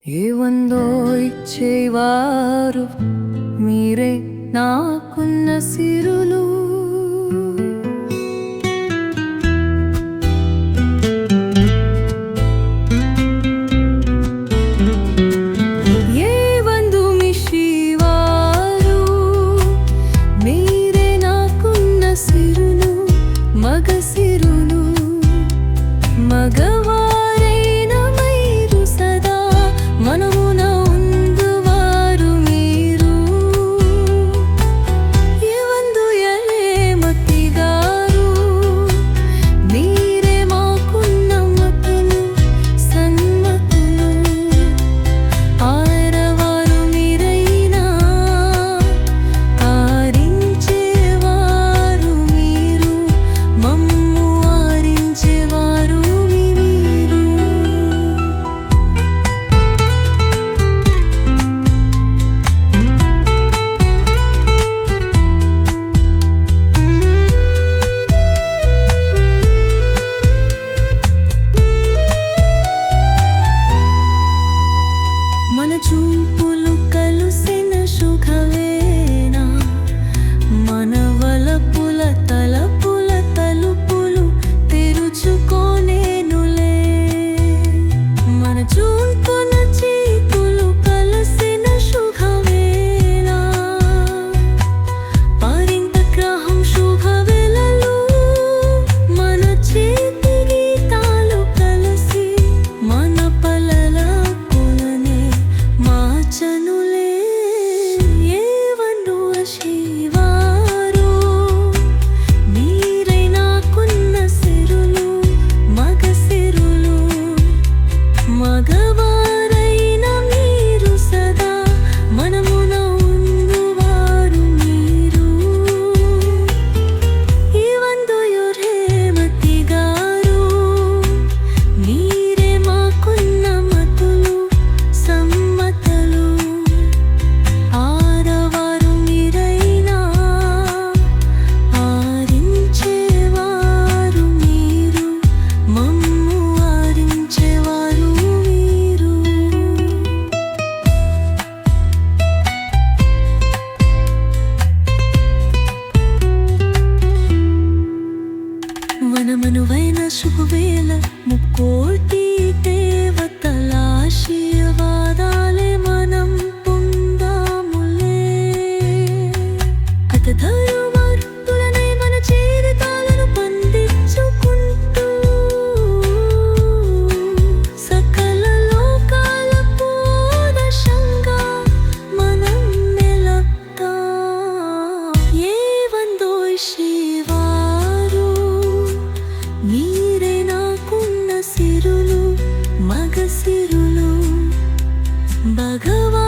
ఏవందో ఇచ్చేవారు మీరే నాకున్న సిరులు. ఏవందు మిషివారు మీరే నాకున్న సిరులు, మగ సిరులు. మగవా చూపులు కలుసిన సుఖవేనా, మన వలపుల తలపుల తలుపులు తెరుచుకోనేనులే. మన చూపుల చీకులు కలిసిన సుఖవేనా, పరింత గ్రహం శుభవేళలు. మన చేతి గీతాలు కలిసి మన పలల చనులే. ఏవందు శివారు మీరై నాకున్న సిరులు, మగ సిరులు. మగవారైన మీరు సదా మనమున ఉందువారు మీరు. ఏవందు యురేమతి గారు మీరే మాకున్న మతులు, సమ్మతలు. మనమనువైన శుభవేళ ముక్కోటి దేవతల ఆశీర్వాదాలే మనం పొందాములే. అతధరుమారుతులనై మన జీవితాలను పండించుకుంటూ సకల లోకాల పూర్ణశంగా మనం మెలగుతాం. ఏవందో శివారు మీరే నాకున్న సిరులు, మగ సిరులు. భగవా